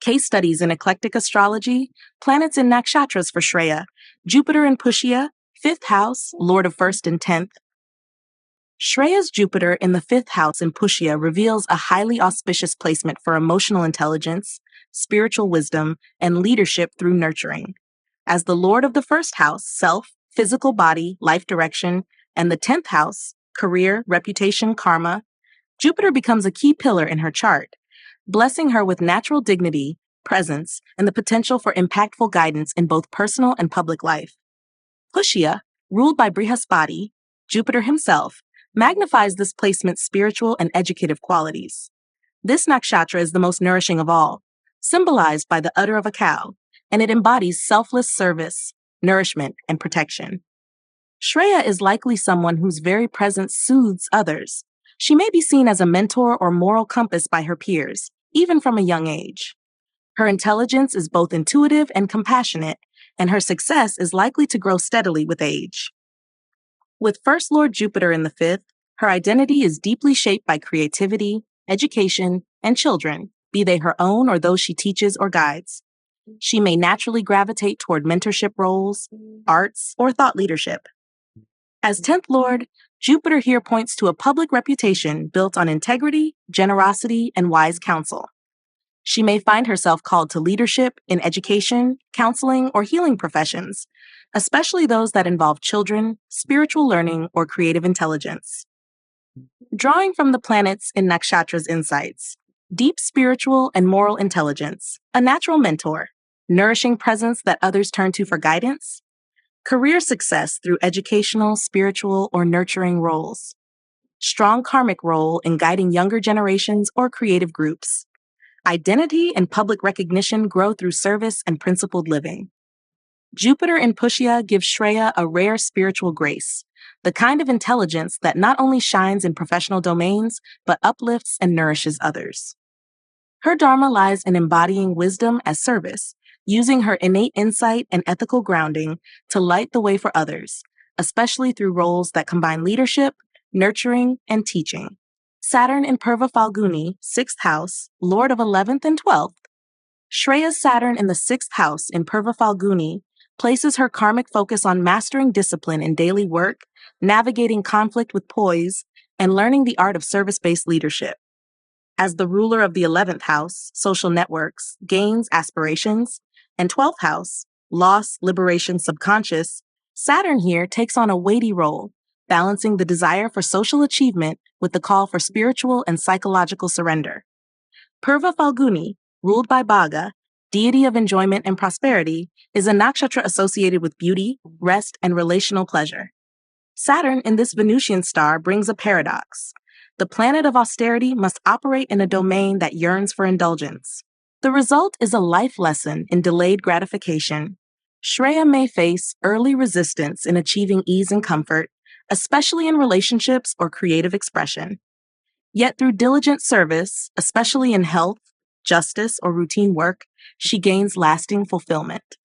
Case studies in eclectic astrology, planets in nakshatras for Shrea, Jupiter in Pushya, 5th house, Lord of 1st and 10th. Shreya's Jupiter in the 5th house in Pushya reveals a highly auspicious placement for emotional intelligence, spiritual wisdom, and leadership through nurturing. As the Lord of the 1st house, self, physical body, life direction, and the 10th house, career, reputation, karma, Jupiter becomes a key pillar in her chart, blessing her with natural dignity, presence, and the potential for impactful guidance in both personal and public life. Pushya, ruled by Brihaspati, Jupiter himself, magnifies this placement's spiritual and educative qualities. This nakshatra is the most nourishing of all, symbolized by the udder of a cow, and it embodies selfless service, nourishment, and protection. Shreya is likely someone whose very presence soothes others. She may be seen as a mentor or moral compass by her peers, even from a young age. Her intelligence is both intuitive and compassionate, and her success is likely to grow steadily with age. With First Lord Jupiter in the 5th, her identity is deeply shaped by creativity, education, and children, be they her own or those she teaches or guides. She may naturally gravitate toward mentorship roles, arts, or thought leadership. As 10th Lord, Jupiter here points to a public reputation built on integrity, generosity, and wise counsel. She may find herself called to leadership in education, counseling, or healing professions, especially those that involve children, spiritual learning, or creative intelligence. Drawing from the planets in nakshatra's insights, deep spiritual and moral intelligence, a natural mentor, nourishing presence that others turn to for guidance, career success through educational, spiritual, or nurturing roles, strong karmic role in guiding younger generations or creative groups, identity and public recognition grow through service and principled living. Jupiter in Pushya gives Shreya a rare spiritual grace, the kind of intelligence that not only shines in professional domains, but uplifts and nourishes others. Her Dharma lies in embodying wisdom as service, using her innate insight and ethical grounding to light the way for others, especially through roles that combine leadership, nurturing, and teaching. Saturn in Purva Falguni, 6th house, Lord of 11th and 12th. Shreya's Saturn in the 6th house in Purva Falguni places her karmic focus on mastering discipline in daily work, navigating conflict with poise, and learning the art of service-based leadership. As the ruler of the 11th house, social networks, gains, aspirations, and 12th house, loss, liberation, subconscious, Saturn here takes on a weighty role, balancing the desire for social achievement with the call for spiritual and psychological surrender. Purva Falguni, ruled by Bhaga, deity of enjoyment and prosperity, is a nakshatra associated with beauty, rest, and relational pleasure. Saturn in this Venusian star brings a paradox. The planet of austerity must operate in a domain that yearns for indulgence. The result is a life lesson in delayed gratification. Shreya may face early resistance in achieving ease and comfort, especially in relationships or creative expression. Yet through diligent service, especially in health, justice, or routine work, she gains lasting fulfillment.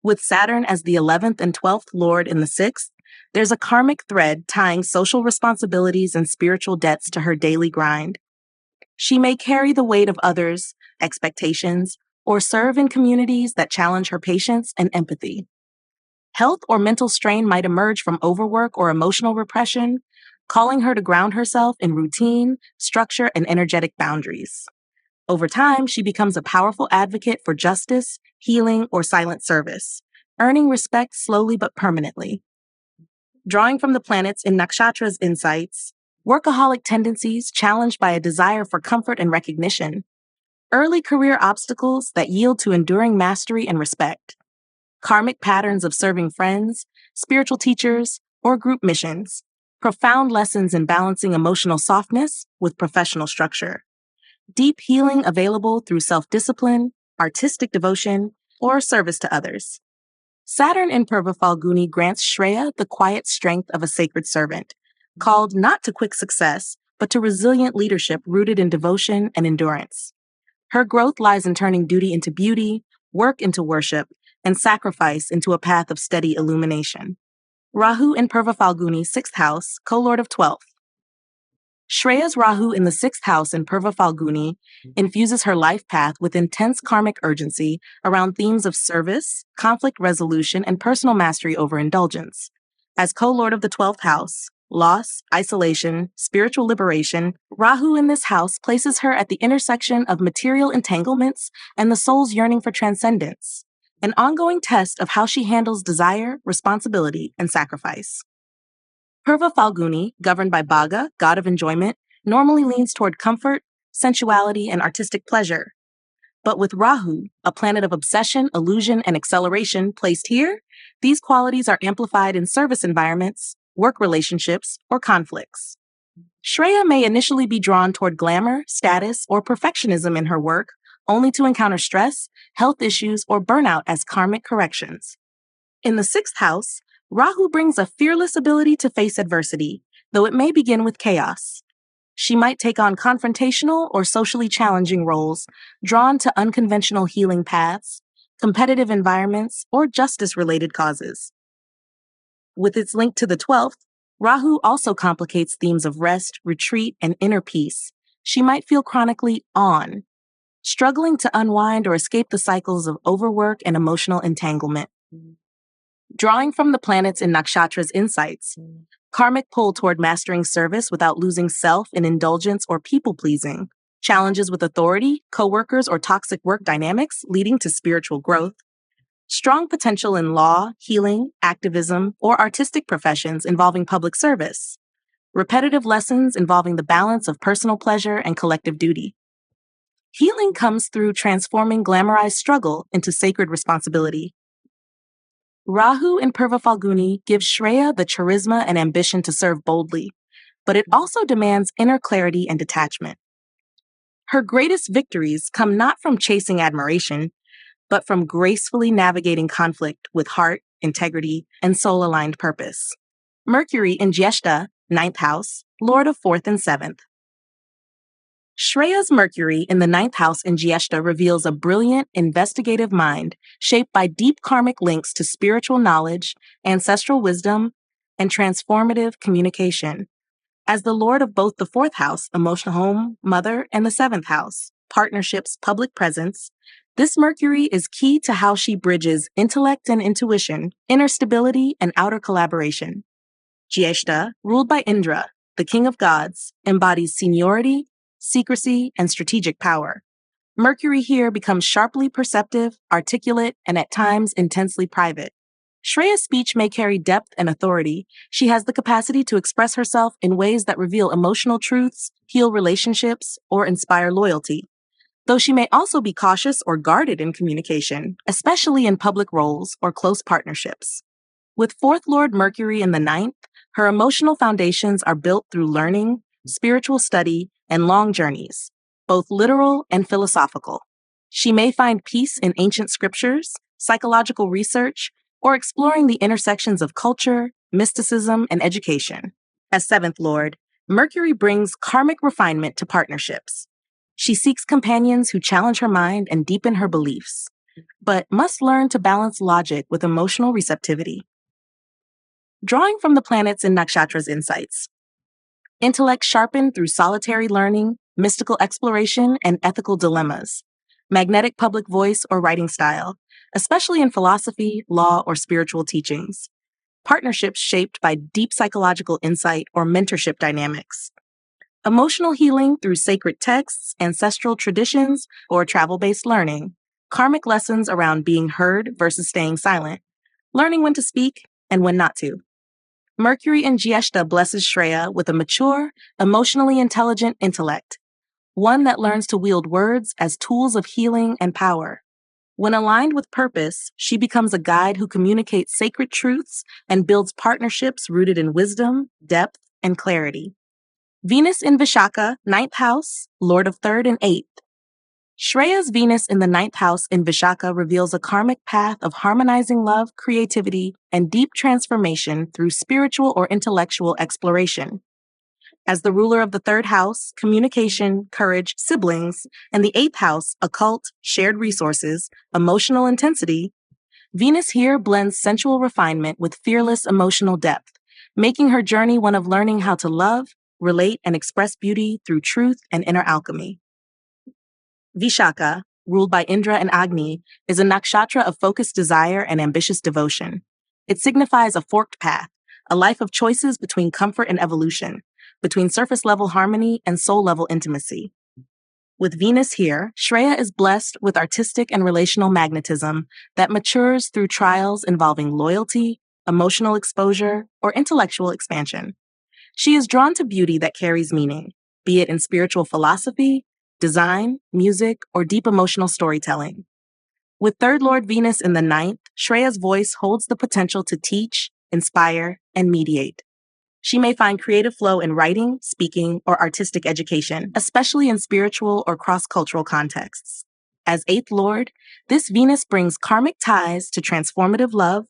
With Saturn as the 11th and 12th Lord in the 6th, there's a karmic thread tying social responsibilities and spiritual debts to her daily grind. She may carry the weight of others' expectations or serve in communities that challenge her patience and empathy. Health or mental strain might emerge from overwork or emotional repression, calling her to ground herself in routine, structure, and energetic boundaries. Over time, she becomes a powerful advocate for justice, healing, or silent service, earning respect slowly but permanently. Drawing from the planets in nakshatra's insights, workaholic tendencies challenged by a desire for comfort and recognition, early career obstacles that yield to enduring mastery and respect, karmic patterns of serving friends, spiritual teachers, or group missions, profound lessons in balancing emotional softness with professional structure, deep healing available through self-discipline, artistic devotion, or service to others. Saturn in Purva Falguni grants Shreya the quiet strength of a sacred servant, called not to quick success, but to resilient leadership rooted in devotion and endurance. Her growth lies in turning duty into beauty, work into worship, and sacrifice into a path of steady illumination. Rahu in Purva Falguni, 6th house, co-lord of 12th. Shreya's Rahu in the sixth house in Purva Falguni infuses her life path with intense karmic urgency around themes of service, conflict resolution, and personal mastery over indulgence. As co-lord of the 12th house, loss, isolation, spiritual liberation, Rahu in this house places her at the intersection of material entanglements and the soul's yearning for transcendence, an ongoing test of how she handles desire, responsibility, and sacrifice. Purva Falguni, governed by Bhaga, god of enjoyment, normally leans toward comfort, sensuality, and artistic pleasure. But with Rahu, a planet of obsession, illusion, and acceleration, placed here, these qualities are amplified in service environments, work relationships, or conflicts. Shreya may initially be drawn toward glamour, status, or perfectionism in her work, only to encounter stress, health issues, or burnout as karmic corrections. In the sixth house, Rahu brings a fearless ability to face adversity, though it may begin with chaos. She might take on confrontational or socially challenging roles, drawn to unconventional healing paths, competitive environments, or justice-related causes. With its link to the 12th, Rahu also complicates themes of rest, retreat, and inner peace. She might feel chronically on, struggling to unwind or escape the cycles of overwork and emotional entanglement. Drawing from the planets in Nakshatra's insights, karmic pull toward mastering service without losing self in indulgence or people-pleasing, challenges with authority, coworkers, or toxic work dynamics leading to spiritual growth, strong potential in law, healing, activism, or artistic professions involving public service, repetitive lessons involving the balance of personal pleasure and collective duty. Healing comes through transforming glamorized struggle into sacred responsibility. Rahu in Purva Falguni gives Shreya the charisma and ambition to serve boldly, but it also demands inner clarity and detachment. Her greatest victories come not from chasing admiration, but from gracefully navigating conflict with heart, integrity, and soul-aligned purpose. Mercury in Jyeshta, 9th house, lord of 4th and 7th. Shreya's Mercury in the 9th house in Jyeshta reveals a brilliant, investigative mind shaped by deep karmic links to spiritual knowledge, ancestral wisdom, and transformative communication. As the lord of both the 4th house, emotional home, mother, and the 7th house, partnerships, public presence, this Mercury is key to how she bridges intellect and intuition, inner stability, and outer collaboration. Jyeshta, ruled by Indra, the king of gods, embodies seniority, secrecy, and strategic power. Mercury here becomes sharply perceptive, articulate, and at times intensely private. Shreya's speech may carry depth and authority. She has the capacity to express herself in ways that reveal emotional truths, heal relationships, or inspire loyalty. Though she may also be cautious or guarded in communication, especially in public roles or close partnerships. With 4th Lord Mercury in the 9th, her emotional foundations are built through learning, spiritual study, and long journeys, both literal and philosophical. She may find peace in ancient scriptures, psychological research, or exploring the intersections of culture, mysticism, and education. As 7th Lord, Mercury brings karmic refinement to partnerships. She seeks companions who challenge her mind and deepen her beliefs, but must learn to balance logic with emotional receptivity. Drawing from the planets in Nakshatra's insights, intellect sharpened through solitary learning, mystical exploration, and ethical dilemmas, magnetic public voice or writing style, especially in philosophy, law, or spiritual teachings, partnerships shaped by deep psychological insight or mentorship dynamics, emotional healing through sacred texts, ancestral traditions, or travel-based learning, karmic lessons around being heard versus staying silent, learning when to speak and when not to. Mercury in Jyeshta blesses Shreya with a mature, emotionally intelligent intellect, one that learns to wield words as tools of healing and power. When aligned with purpose, she becomes a guide who communicates sacred truths and builds partnerships rooted in wisdom, depth, and clarity. Venus in Vishaka, 9th house, lord of 3rd and 8th. Shreya's Venus in the 9th house in Vishaka reveals a karmic path of harmonizing love, creativity, and deep transformation through spiritual or intellectual exploration. As the ruler of the 3rd house, communication, courage, siblings, and the 8th house, occult, shared resources, emotional intensity, Venus here blends sensual refinement with fearless emotional depth, making her journey one of learning how to love, relate, and express beauty through truth and inner alchemy. Vishaka, ruled by Indra and Agni, is a nakshatra of focused desire and ambitious devotion. It signifies a forked path, a life of choices between comfort and evolution, between surface-level harmony and soul-level intimacy. With Venus here, Shrea is blessed with artistic and relational magnetism that matures through trials involving loyalty, emotional exposure, or intellectual expansion. She is drawn to beauty that carries meaning, be it in spiritual philosophy, design, music, or deep emotional storytelling. With Third Lord Venus in the ninth, Shreya's voice holds the potential to teach, inspire, and mediate. She may find creative flow in writing, speaking, or artistic education, especially in spiritual or cross-cultural contexts. As Eighth Lord, this Venus brings karmic ties to transformative love,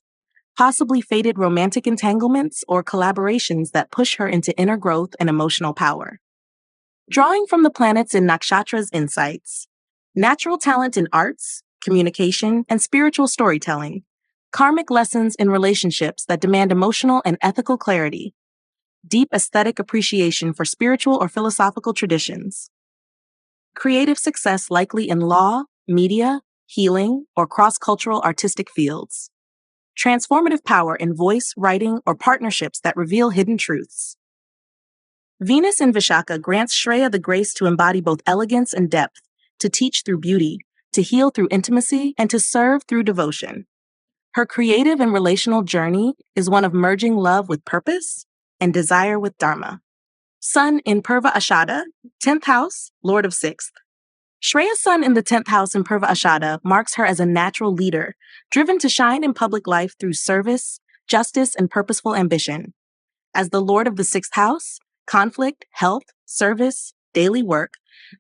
possibly fated romantic entanglements or collaborations that push her into inner growth and emotional power. Drawing from the planets in Nakshatra's insights, natural talent in arts, communication, and spiritual storytelling, karmic lessons in relationships that demand emotional and ethical clarity, deep aesthetic appreciation for spiritual or philosophical traditions, creative success likely in law, media, healing, or cross-cultural artistic fields, transformative power in voice, writing, or partnerships that reveal hidden truths. Venus in Vishaka grants Shreya the grace to embody both elegance and depth, to teach through beauty, to heal through intimacy, and to serve through devotion. Her creative and relational journey is one of merging love with purpose and desire with Dharma. Sun in Purva Ashada, 10th house, Lord of 6th. Shreya's sun in the 10th house in Purva Ashada marks her as a natural leader, driven to shine in public life through service, justice, and purposeful ambition. As the Lord of the 6th house, conflict, health, service, daily work,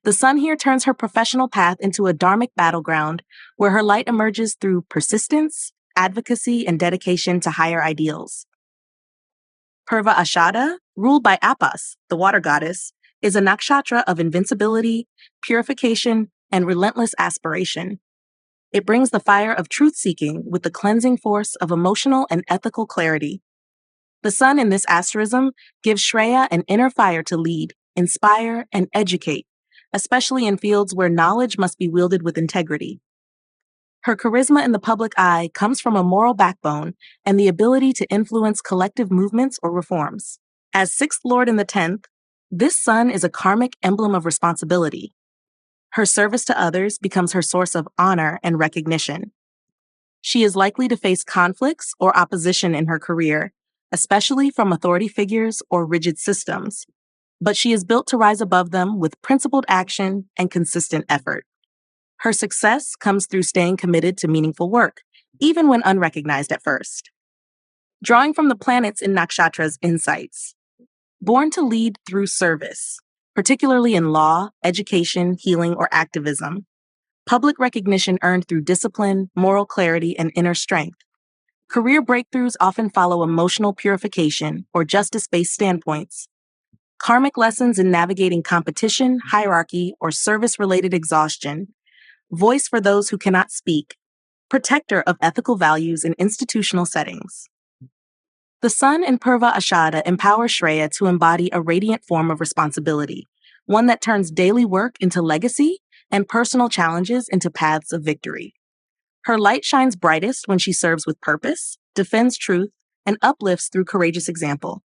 the sun here turns her professional path into a dharmic battleground where her light emerges through persistence, advocacy, and dedication to higher ideals. Purva Ashada, ruled by Apas, the water goddess, is a nakshatra of invincibility, purification, and relentless aspiration. It brings the fire of truth-seeking with the cleansing force of emotional and ethical clarity. The sun in this asterism gives Shreya an inner fire to lead, inspire, and educate, especially in fields where knowledge must be wielded with integrity. Her charisma in the public eye comes from a moral backbone and the ability to influence collective movements or reforms. As 6th Lord in the 10th, this sun is a karmic emblem of responsibility. Her service to others becomes her source of honor and recognition. She is likely to face conflicts or opposition in her career, especially from authority figures or rigid systems, but she is built to rise above them with principled action and consistent effort. Her success comes through staying committed to meaningful work, even when unrecognized at first. Drawing from the planets in Nakshatra's insights, born to lead through service, particularly in law, education, healing, or activism, public recognition earned through discipline, moral clarity, and inner strength. Career breakthroughs often follow emotional purification or justice-based standpoints. Karmic lessons in navigating competition, hierarchy, or service-related exhaustion. Voice for those who cannot speak. Protector of ethical values in institutional settings. The sun in Purva Ashada empowers Shreya to embody a radiant form of responsibility, one that turns daily work into legacy and personal challenges into paths of victory. Her light shines brightest when she serves with purpose, defends truth, and uplifts through courageous example.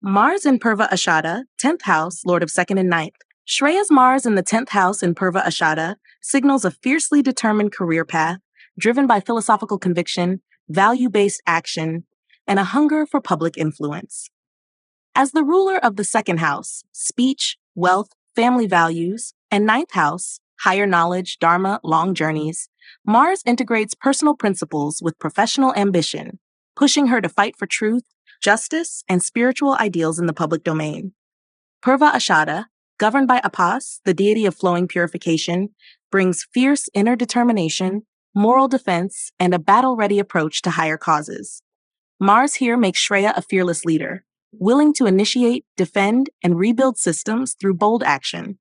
Mars in Purva Ashada, 10th house, Lord of 2nd and 9th. Shreya's Mars in the 10th house in Purva Ashada signals a fiercely determined career path, driven by philosophical conviction, value-based action, and a hunger for public influence. As the ruler of the 2nd house, speech, wealth, family values, and 9th house, higher knowledge, Dharma, long journeys, Mars integrates personal principles with professional ambition, pushing her to fight for truth, justice, and spiritual ideals in the public domain. Purva Ashada, governed by Apas, the deity of flowing purification, brings fierce inner determination, moral defense, and a battle-ready approach to higher causes. Mars here makes Shreya a fearless leader, willing to initiate, defend, and rebuild systems through bold action.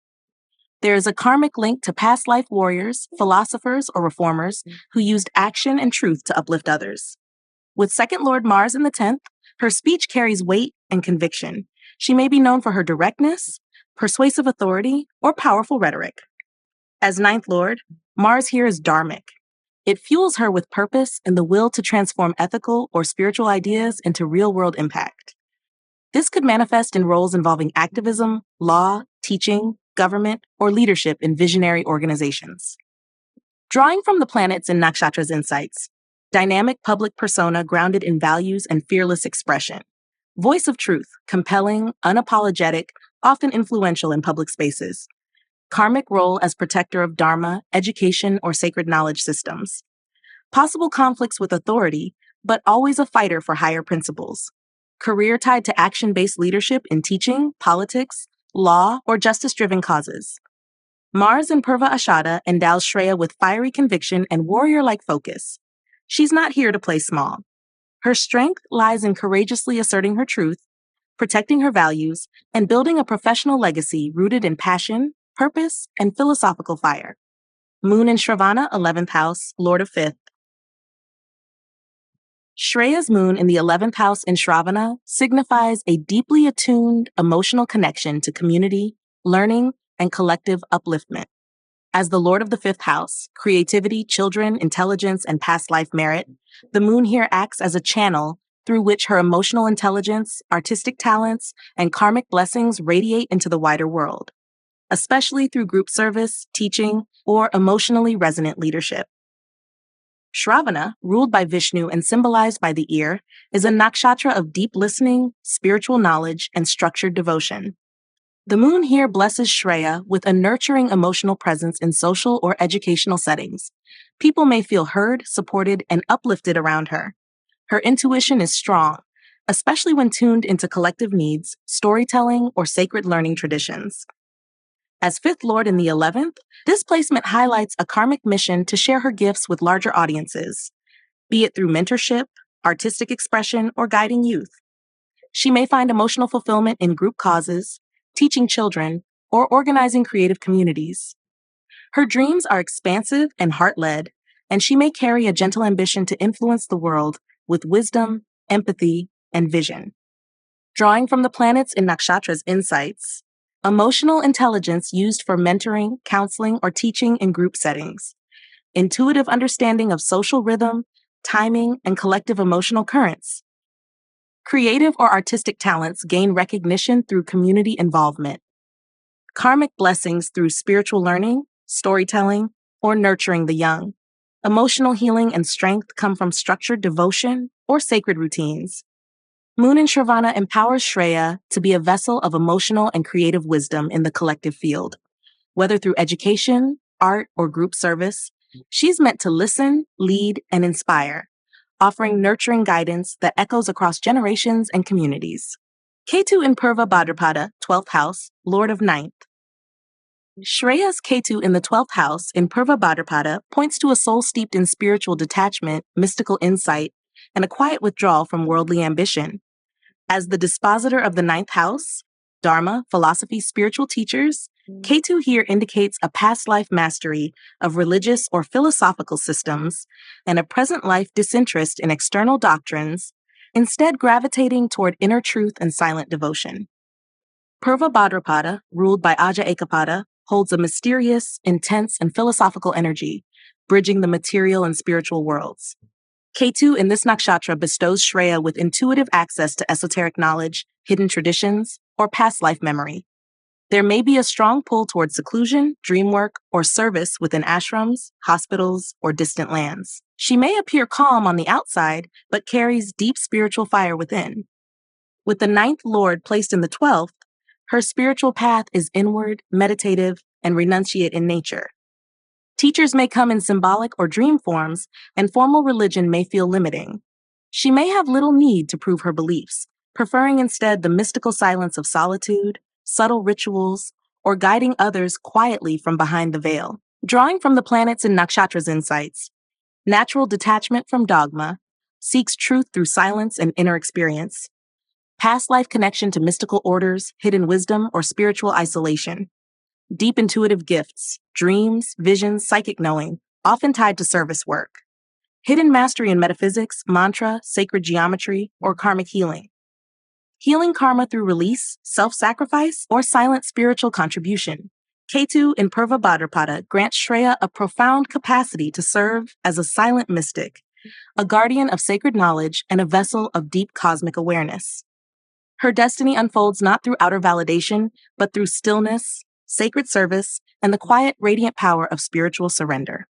There is a karmic link to past life warriors, philosophers, or reformers who used action and truth to uplift others. With 2nd Lord Mars in the 10th, her speech carries weight and conviction. She may be known for her directness, persuasive authority, or powerful rhetoric. As ninth lord, Mars here is dharmic. It fuels her with purpose and the will to transform ethical or spiritual ideas into real-world impact. This could manifest in roles involving activism, law, teaching, government, or leadership in visionary organizations. Drawing from the planets in Nakshatra's insights, dynamic public persona grounded in values and fearless expression. Voice of truth, compelling, unapologetic, often influential in public spaces. Karmic role as protector of Dharma, education, or sacred knowledge systems. Possible conflicts with authority, but always a fighter for higher principles. Career tied to action-based leadership in teaching, politics, law, or justice-driven causes. Mars in Purva Ashada endows Shrea with fiery conviction and warrior-like focus. She's not here to play small. Her strength lies in courageously asserting her truth, protecting her values, and building a professional legacy rooted in passion, purpose, and philosophical fire. Moon in Shravana, 11th house, Lord of 5th. Shreya's moon in the 11th house in Shravana signifies a deeply attuned emotional connection to community, learning, and collective upliftment. As the Lord of the 5th house, creativity, children, intelligence, and past life merit, the moon here acts as a channel through which her emotional intelligence, artistic talents, and karmic blessings radiate into the wider world, especially through group service, teaching, or emotionally resonant leadership. Shravana, ruled by Vishnu and symbolized by the ear, is a nakshatra of deep listening, spiritual knowledge, and structured devotion. The moon here blesses Shreya with a nurturing emotional presence in social or educational settings. People may feel heard, supported, and uplifted around her. Her intuition is strong, especially when tuned into collective needs, storytelling, or sacred learning traditions. As 5th Lord in the 11th, this placement highlights a karmic mission to share her gifts with larger audiences, be it through mentorship, artistic expression, or guiding youth. She may find emotional fulfillment in group causes, teaching children, or organizing creative communities. Her dreams are expansive and heart-led, and she may carry a gentle ambition to influence the world with wisdom, empathy, and vision. Drawing from the planets in Nakshatra's insights, emotional intelligence used for mentoring, counseling, or teaching in group settings. Intuitive understanding of social rhythm, timing, and collective emotional currents. Creative or artistic talents gain recognition through community involvement. Karmic blessings through spiritual learning, storytelling, or nurturing the young. Emotional healing and strength come from structured devotion or sacred routines. Moon in Shravana empowers Shreya to be a vessel of emotional and creative wisdom in the collective field. Whether through education, art, or group service, she's meant to listen, lead, and inspire, offering nurturing guidance that echoes across generations and communities. Ketu in Purva Bhadrapada, 12th house, Lord of 9th. Shreya's Ketu in the 12th house in Purva Bhadrapada points to a soul steeped in spiritual detachment, mystical insight, and a quiet withdrawal from worldly ambition. As the dispositor of the 9th house, Dharma, philosophy, spiritual teachers, Ketu here indicates a past life mastery of religious or philosophical systems and a present life disinterest in external doctrines, instead gravitating toward inner truth and silent devotion. Purva Bhadrapada, ruled by Aja Ekapada, holds a mysterious, intense, and philosophical energy, bridging the material and spiritual worlds. Ketu in this nakshatra bestows Shreya with intuitive access to esoteric knowledge, hidden traditions, or past life memory. There may be a strong pull toward seclusion, dream work, or service within ashrams, hospitals, or distant lands. She may appear calm on the outside, but carries deep spiritual fire within. With the 9th Lord placed in the 12th, her spiritual path is inward, meditative, and renunciate in nature. Teachers may come in symbolic or dream forms, and formal religion may feel limiting. She may have little need to prove her beliefs, preferring instead the mystical silence of solitude, subtle rituals, or guiding others quietly from behind the veil. Drawing from the planets in Nakshatra's insights, natural detachment from dogma, seeks truth through silence and inner experience. Past life connection to mystical orders, hidden wisdom, or spiritual isolation. Deep intuitive gifts, dreams, visions, psychic knowing, often tied to service work. Hidden mastery in metaphysics, mantra, sacred geometry, or karmic healing. healing karma through release, self-sacrifice, or silent spiritual contribution. Ketu in Purva Bhadrapada grants Shrea a profound capacity to serve as a silent mystic, a guardian of sacred knowledge and a vessel of deep cosmic awareness. Her destiny unfolds not through outer validation, but through stillness, sacred service, and the quiet, radiant power of spiritual surrender.